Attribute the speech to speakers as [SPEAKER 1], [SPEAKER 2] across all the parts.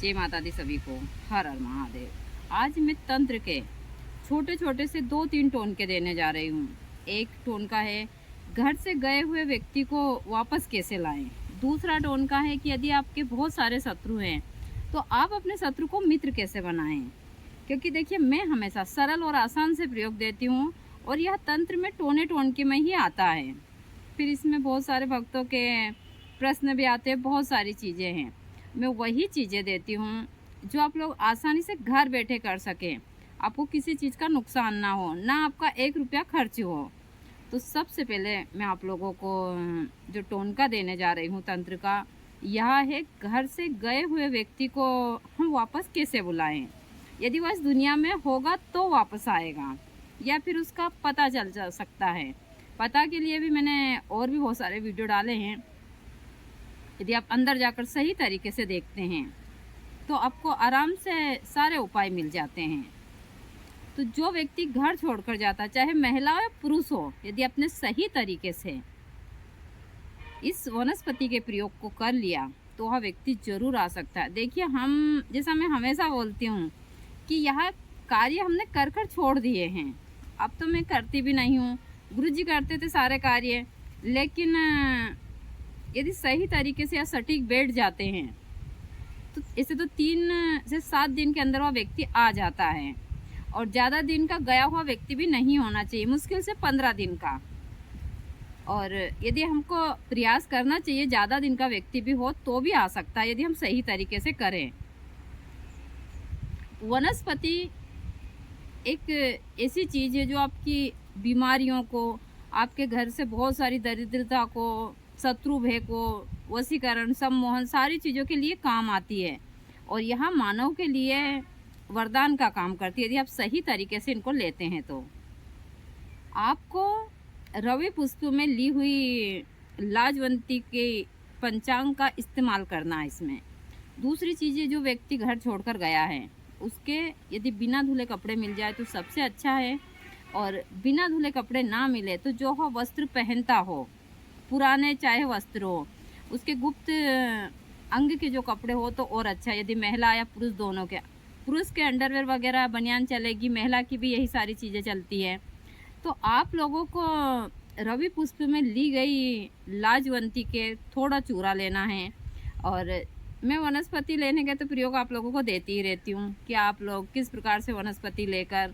[SPEAKER 1] जय माता दी सभी को। हर हर महादेव। आज मैं तंत्र के छोटे छोटे से 2-3 टोनके देने जा रही हूँ। एक टोनका है घर से गए हुए व्यक्ति को वापस कैसे लाएं। दूसरा टोनका है कि यदि आपके बहुत सारे शत्रु हैं तो आप अपने शत्रु को मित्र कैसे बनाएं। क्योंकि देखिए, मैं हमेशा सरल और आसान से प्रयोग देती हूँ और यह तंत्र में टोने टोनके में ही आता है। फिर इसमें बहुत सारे भक्तों के प्रश्न भी आते हैं, बहुत सारी चीज़ें हैं। मैं वही चीज़ें देती हूँ जो आप लोग आसानी से घर बैठे कर सकें, आपको किसी चीज़ का नुकसान ना हो, ना आपका 1 रुपया खर्च हो। तो सबसे पहले मैं आप लोगों को जो टोनका देने जा रही हूँ तंत्र का, यह है घर से गए हुए व्यक्ति को हम वापस कैसे बुलाएं। यदि वह इस दुनिया में होगा तो वापस आएगा, या फिर उसका पता चल जा सकता है। पता के लिए भी मैंने और भी बहुत सारे वीडियो डाले हैं। यदि आप अंदर जाकर सही तरीके से देखते हैं तो आपको आराम से सारे उपाय मिल जाते हैं। तो जो व्यक्ति घर छोड़कर जाता, चाहे महिला हो या पुरुष हो, यदि आपने सही तरीके से इस वनस्पति के प्रयोग को कर लिया तो वह व्यक्ति जरूर आ सकता है। देखिए, जैसा मैं हमेशा बोलती हूँ कि यह कार्य हमने कर कर छोड़ दिए हैं। अब तो मैं करती भी नहीं हूँ, गुरु जी करते थे सारे कार्य। लेकिन यदि सही तरीके से या सटीक बैठ जाते हैं तो इसे तो 3 से 7 दिन के अंदर वह व्यक्ति आ जाता है। और ज़्यादा दिन का गया हुआ व्यक्ति भी नहीं होना चाहिए, मुश्किल से 15 दिन का। और यदि हमको प्रयास करना चाहिए, ज़्यादा दिन का व्यक्ति भी हो तो भी आ सकता है यदि हम सही तरीके से करें। वनस्पति एक ऐसी चीज़ है जो आपकी बीमारियों को, आपके घर से बहुत सारी दरिद्रता को, शत्रु भय को, वशीकरण, सम्मोहन, सारी चीज़ों के लिए काम आती है। और यह मानव के लिए वरदान का काम करती है यदि आप सही तरीके से इनको लेते हैं। तो आपको रवि पुष्प में ली हुई लाजवंती के पंचांग का इस्तेमाल करना है इसमें। दूसरी चीज़ें, जो व्यक्ति घर छोड़कर गया है उसके यदि बिना धुले कपड़े मिल जाए तो सबसे अच्छा है। और बिना धुले कपड़े ना मिले तो जो हो वस्त्र पहनता हो, पुराने चाहे वस्त्र हो, उसके गुप्त अंग के जो कपड़े हो तो और अच्छा। यदि महिला या पुरुष दोनों के, पुरुष के अंडरवेयर वगैरह बनियान चलेगी, महिला की भी यही सारी चीज़ें चलती है। तो आप लोगों को रवि पुष्प में ली गई लाजवंती के थोड़ा चूरा लेना है। और मैं वनस्पति लेने के तो प्रयोग आप लोगों को देती ही रहती हूँ कि आप लोग किस प्रकार से वनस्पति लेकर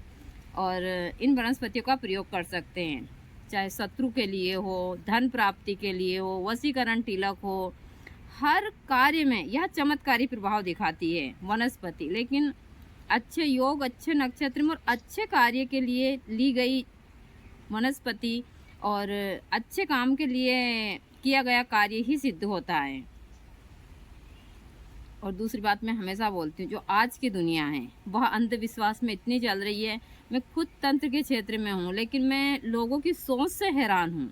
[SPEAKER 1] और इन वनस्पतियों का प्रयोग कर सकते हैं। चाहे शत्रु के लिए हो, धन प्राप्ति के लिए हो, वशीकरण तिलक हो, हर कार्य में यह चमत्कारी प्रभाव दिखाती है वनस्पति। लेकिन अच्छे योग, अच्छे नक्षत्र में और अच्छे कार्य के लिए ली गई वनस्पति और अच्छे काम के लिए किया गया कार्य ही सिद्ध होता है। और दूसरी बात मैं हमेशा बोलती हूँ, जो आज की दुनिया है वह अंधविश्वास में इतनी चल रही है। मैं खुद तंत्र के क्षेत्र में हूँ, लेकिन मैं लोगों की सोच से हैरान हूँ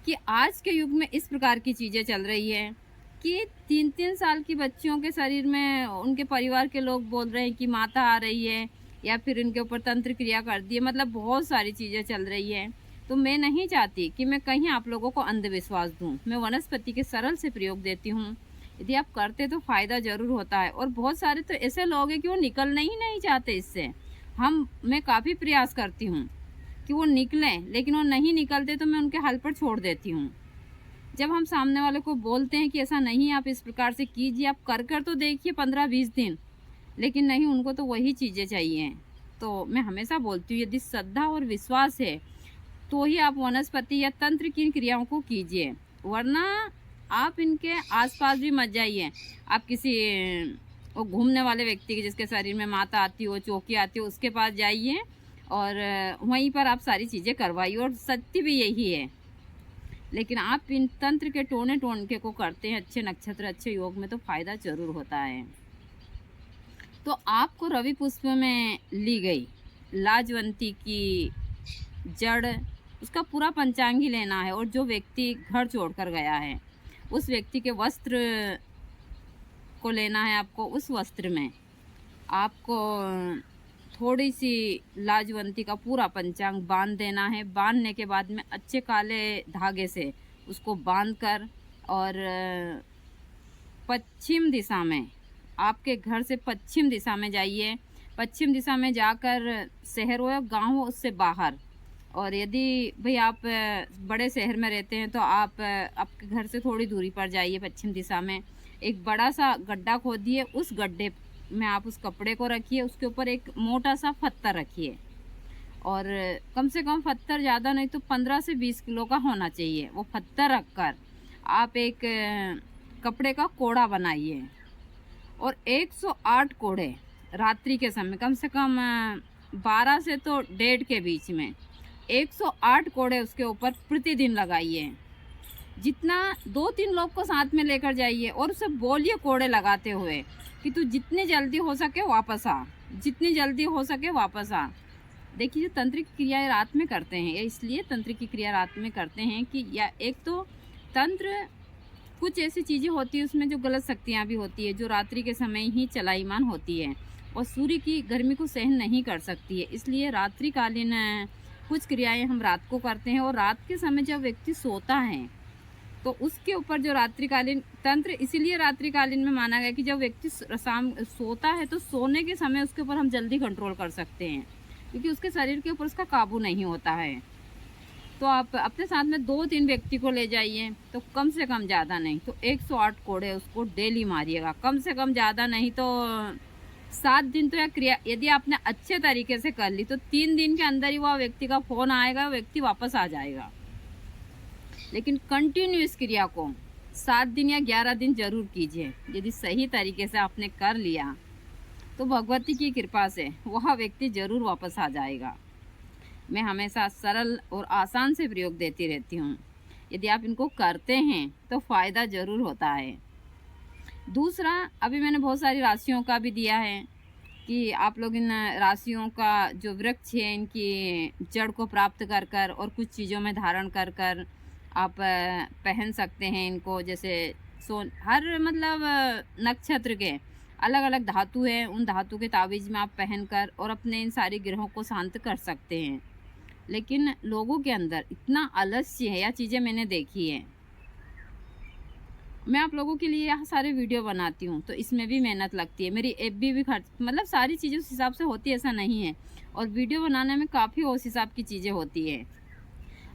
[SPEAKER 1] कि आज के युग में इस प्रकार की चीज़ें चल रही है कि 3-3 साल की बच्चियों के शरीर में उनके परिवार के लोग बोल रहे हैं कि माता आ रही है, या फिर इनके ऊपर तंत्र क्रिया कर दी है। मतलब बहुत सारी चीज़ें चल रही है। तो मैं नहीं चाहती कि मैं कहीं आप लोगों को अंधविश्वास दूँ। मैं वनस्पति के सरल से प्रयोग देती हूँ, यदि आप करते तो फ़ायदा ज़रूर होता है। और बहुत सारे तो ऐसे लोग हैं कि वो निकलना ही नहीं चाहते इससे। मैं काफ़ी प्रयास करती हूँ कि वो निकलें, लेकिन वो नहीं निकलते तो मैं उनके हल पर छोड़ देती हूँ। जब हम सामने वाले को बोलते हैं कि ऐसा नहीं, आप इस प्रकार से कीजिए, आप कर कर तो देखिए 15-20 दिन, लेकिन नहीं, उनको तो वही चीज़ें चाहिए। तो मैं हमेशा बोलती हूँ, यदि श्रद्धा और विश्वास है तो ही आप वनस्पति या तंत्र की क्रियाओं को कीजिए, वरना आप इनके आसपास भी मत जाइए। आप किसी वो घूमने वाले व्यक्ति के, जिसके शरीर में माता आती हो, चौकी आती हो, उसके पास जाइए और वहीं पर आप सारी चीज़ें करवाइए। और सत्य भी यही है। लेकिन आप इन तंत्र के टोने टोनके को करते हैं अच्छे नक्षत्र, अच्छे योग में, तो फ़ायदा ज़रूर होता है। तो आपको रवि पुष्प में ली गई लाजवंती की जड़, उसका पूरा पंचांग ही लेना है। और जो व्यक्ति घर छोड़कर गया है उस व्यक्ति के वस्त्र को लेना है आपको। उस वस्त्र में आपको थोड़ी सी लाजवंती का पूरा पंचांग बांध देना है। बांधने के बाद में अच्छे काले धागे से उसको बांधकर और पश्चिम दिशा में आपके घर से पश्चिम दिशा में जाइए। पश्चिम दिशा में जाकर शहर हो या गाँव हो उससे बाहर, और यदि भाई आप बड़े शहर में रहते हैं तो आप आपके घर से थोड़ी दूरी पर जाइए। पश्चिम दिशा में एक बड़ा सा गड्ढा खोदिए, उस गड्ढे में आप उस कपड़े को रखिए, उसके ऊपर एक मोटा सा पत्थर रखिए, और कम से कम पत्थर ज़्यादा नहीं तो 15 से 20 किलो का होना चाहिए। वो पत्थर रखकर आप एक कपड़े का कोड़ा बनाइए, और 108 कोड़े रात्रि के समय कम से कम 12 से तो 1:30 के बीच में 108 कोड़े उसके ऊपर प्रतिदिन लगाइए। जितना 2-3 लोग को साथ में लेकर जाइए और उसे बोलिए कोड़े लगाते हुए कि तू जितनी जल्दी हो सके वापस आ, जितनी जल्दी हो सके वापस आ। देखिए, जो तंत्रिक क्रियाएं रात में करते हैं, या इसलिए तंत्रिक की क्रिया रात में करते हैं कि या एक तो तंत्र कुछ ऐसी चीज़ें होती है उसमें जो गलत शक्तियाँ भी होती है जो रात्रि के समय ही चलायमान होती है और सूर्य की गर्मी को सहन नहीं कर सकती है। इसलिए रात्रिकालीन कुछ क्रियाएं हम रात को करते हैं, और रात के समय जब व्यक्ति सोता है तो उसके ऊपर जो रात्रिकालीन तंत्र इसीलिए रात्रिकालीन में माना गया कि जब व्यक्ति शाम सोता है तो सोने के समय उसके ऊपर हम जल्दी कंट्रोल कर सकते हैं, क्योंकि उसके शरीर के ऊपर उसका काबू नहीं होता है। तो आप अपने साथ में 2-3 व्यक्ति को ले जाइए, तो कम से कम ज़्यादा नहीं तो 108 कोड़े उसको डेली मारिएगा। कम से कम ज़्यादा नहीं तो 7 दिन तो यह क्रिया यदि आपने अच्छे तरीके से कर ली तो 3 दिन के अंदर ही वह व्यक्ति का फ़ोन आएगा, व्यक्ति वापस आ जाएगा। लेकिन कंटिन्यू इस क्रिया को 7 दिन या 11 दिन जरूर कीजिए। यदि सही तरीके से आपने कर लिया तो भगवती की कृपा से वह व्यक्ति जरूर वापस आ जाएगा। मैं हमेशा सरल और आसान से प्रयोग देती रहती हूँ। यदि आप इनको करते हैं तो फ़ायदा ज़रूर होता है। दूसरा, अभी मैंने बहुत सारी राशियों का भी दिया है कि आप लोग इन राशियों का जो वृक्ष है इनकी जड़ को प्राप्त कर कर और कुछ चीज़ों में धारण कर कर आप पहन सकते हैं इनको। जैसे हर मतलब नक्षत्र के अलग अलग धातु है, उन धातु के तावीज़ में आप पहनकर और अपने इन सारी ग्रहों को शांत कर सकते हैं। लेकिन लोगों के अंदर इतना आलस्य है, यह चीज़ें मैंने देखी है। मैं आप लोगों के लिए यह सारे वीडियो बनाती हूँ तो इसमें भी मेहनत लगती है, मेरी एफबी भी खर्च मतलब सारी चीज़ें उस हिसाब से होती है ऐसा नहीं है, और वीडियो बनाने में काफ़ी उस हिसाब की चीज़ें होती है।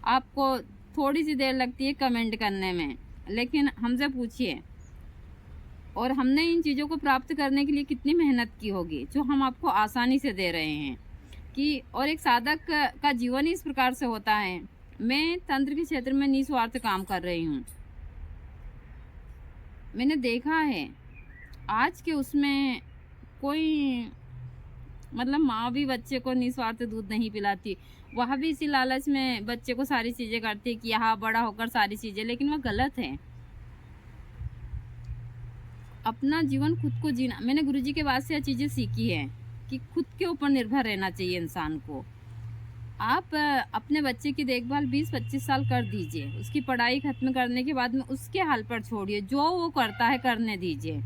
[SPEAKER 1] आपको थोड़ी सी देर लगती है कमेंट करने में, लेकिन हमसे पूछिए और हमने इन चीज़ों को प्राप्त करने के लिए कितनी मेहनत की होगी जो हम आपको आसानी से दे रहे हैं कि। और एक साधक का जीवन ही इस प्रकार से होता है। मैं तंत्र के क्षेत्र में निस्वार्थ काम कर रही हूँ। मैंने देखा है आज के उसमें कोई मतलब माँ भी बच्चे को निस्वार्थ दूध नहीं पिलाती, वह भी इसी लालच में बच्चे को सारी चीज़ें करती है कि यहाँ बड़ा होकर सारी चीज़ें, लेकिन वह गलत है। अपना जीवन खुद को जीना, मैंने गुरुजी के बाद से यह चीज़ें सीखी है कि खुद के ऊपर निर्भर रहना चाहिए इंसान को। आप अपने बच्चे की देखभाल 20-25 साल कर दीजिए, उसकी पढ़ाई खत्म करने के बाद में उसके हाल पर छोड़िए, जो वो करता है करने दीजिए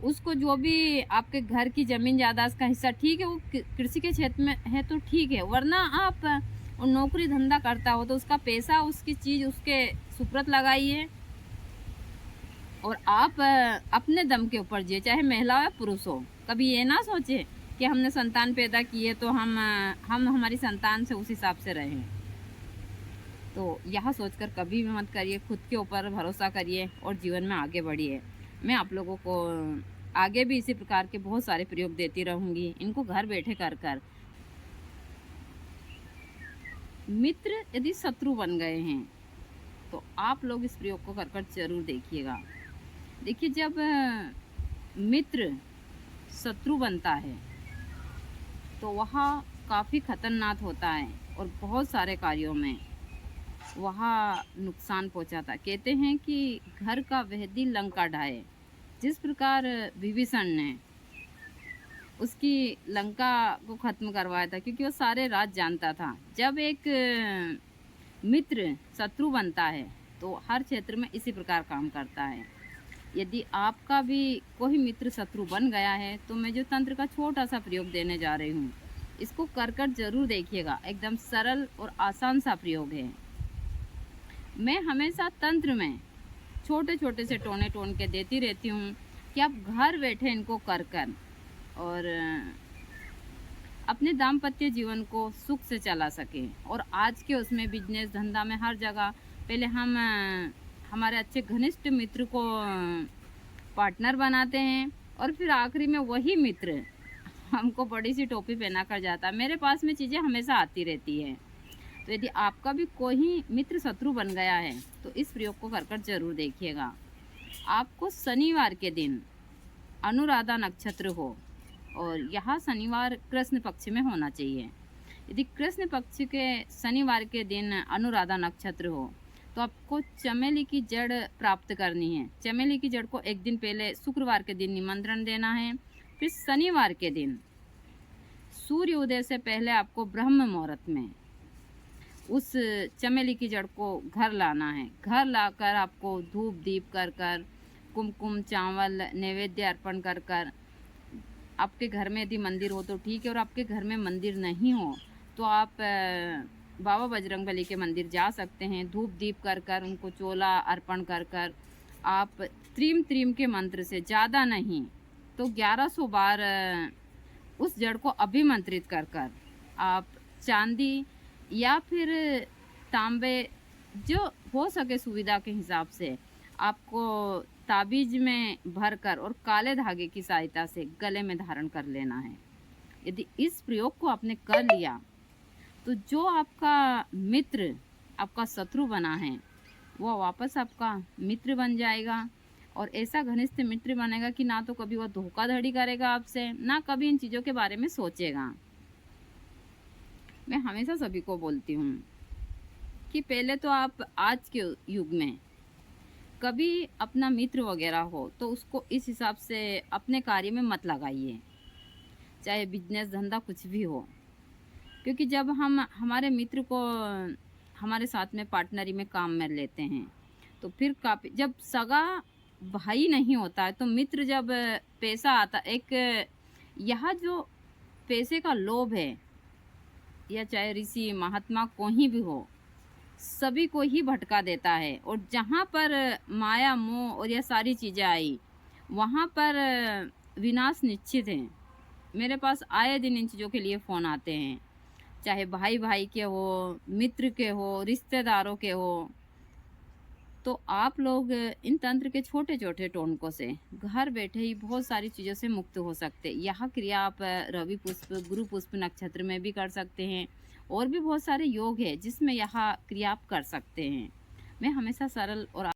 [SPEAKER 1] उसको। जो भी आपके घर की ज़मीन जायदाद का हिस्सा ठीक है, वो कृषि के क्षेत्र में है तो ठीक है, वरना आप नौकरी धंधा करता हो तो उसका पैसा उसकी चीज़ उसके सुपुर्द लगाइए और आप अपने दम के ऊपर जिए, चाहे महिला हो या पुरुष हो। कभी ये ना सोचे कि हमने संतान पैदा की है तो हम हमारी संतान से उस हिसाब से रहें। तो यह सोचकर कभी भी मत करिए, खुद के ऊपर भरोसा करिए और जीवन में आगे बढ़िए। मैं आप लोगों को आगे भी इसी प्रकार के बहुत सारे प्रयोग देती रहूँगी, इनको घर बैठे कर कर। मित्र यदि शत्रु बन गए हैं तो आप लोग इस प्रयोग को कर कर जरूर देखिएगा। देखिए, जब मित्र शत्रु बनता है तो वह काफ़ी खतरनाक होता है और बहुत सारे कार्यों में वह नुकसान पहुंचाता है। कहते हैं कि घर का वेदी लंका ढाए। जिस प्रकार विभीषण ने उसकी लंका को ख़त्म करवाया था, क्योंकि वो सारे राज जानता था। जब एक मित्र शत्रु बनता है तो हर क्षेत्र में इसी प्रकार काम करता है। यदि आपका भी कोई मित्र शत्रु बन गया है तो मैं जो तंत्र का छोटा सा प्रयोग देने जा रही हूँ, इसको कर कर जरूर देखिएगा। एकदम सरल और आसान सा प्रयोग है। मैं हमेशा तंत्र में छोटे छोटे से टोने टोन के देती रहती हूँ। कि आप घर बैठे इनको कर कर और अपने दाम्पत्य जीवन को सुख से चला सकें। और आज के उसमें बिजनेस धंधा में हर जगह पहले हम हमारे अच्छे घनिष्ठ मित्र को पार्टनर बनाते हैं और फिर आखिरी में वही मित्र हमको बड़ी सी टोपी पहना कर जाता है। मेरे पास में चीज़ें हमेशा आती रहती है। तो यदि आपका भी कोई मित्र शत्रु बन गया है तो इस प्रयोग को कर कर जरूर देखिएगा। आपको शनिवार के दिन अनुराधा नक्षत्र हो और यह शनिवार कृष्ण पक्ष में होना चाहिए। यदि कृष्ण पक्ष के शनिवार के दिन अनुराधा नक्षत्र हो तो आपको चमेली की जड़ प्राप्त करनी है। चमेली की जड़ को एक दिन पहले शुक्रवार के दिन निमंत्रण देना है। फिर शनिवार के दिन सूर्य उदय से पहले आपको ब्रह्म मुहूर्त में उस चमेली की जड़ को घर लाना है। घर लाकर आपको धूप दीप कर कर कुमकुम चावल नैवेद्य अर्पण कर कर, आपके घर में यदि मंदिर हो तो ठीक है, और आपके घर में मंदिर नहीं हो तो आप बाबा बजरंगबली के मंदिर जा सकते हैं। धूप दीप कर कर उनको चोला अर्पण कर कर आप त्रीम त्रीम के मंत्र से, ज़्यादा नहीं तो 1100 बार उस जड़ को अभिमंत्रित कर कर आप चांदी या फिर तांबे, जो हो सके सुविधा के हिसाब से, आपको ताबीज में भरकर और काले धागे की सहायता से गले में धारण कर लेना है। यदि इस प्रयोग को आपने कर लिया तो जो आपका मित्र आपका शत्रु बना है वो वापस आपका मित्र बन जाएगा, और ऐसा घनिष्ठ मित्र बनेगा कि ना तो कभी वो धोखाधड़ी करेगा आपसे, ना कभी इन चीज़ों के बारे में सोचेगा। मैं हमेशा सभी को बोलती हूँ कि पहले तो आप आज के युग में कभी अपना मित्र वगैरह हो तो उसको इस हिसाब से अपने कार्य में मत लगाइए, चाहे बिजनेस धंधा कुछ भी हो। क्योंकि जब हम हमारे मित्र को हमारे साथ में पार्टनरी में काम में लेते हैं तो फिर काफ़ी, जब सगा भाई नहीं होता है तो मित्र, जब पैसा आता, एक यह जो पैसे का लोभ है, या चाहे ऋषि महात्मा कोई भी हो, सभी को ही भटका देता है। और जहाँ पर माया मोह और यह सारी चीज़ें आई वहाँ पर विनाश निश्चित है। मेरे पास आए दिन इन चीज़ों के लिए फ़ोन आते हैं, चाहे भाई भाई के हो, मित्र के हो, रिश्तेदारों के हो। तो आप लोग इन तंत्र के छोटे छोटे टोनकों से घर बैठे ही बहुत सारी चीज़ों से मुक्त हो सकते। यह क्रिया आप रवि पुष्प गुरु पुष्प नक्षत्र में भी कर सकते हैं, और भी बहुत सारे योग है जिसमें यह क्रिया आप कर सकते हैं। मैं हमेशा सरल और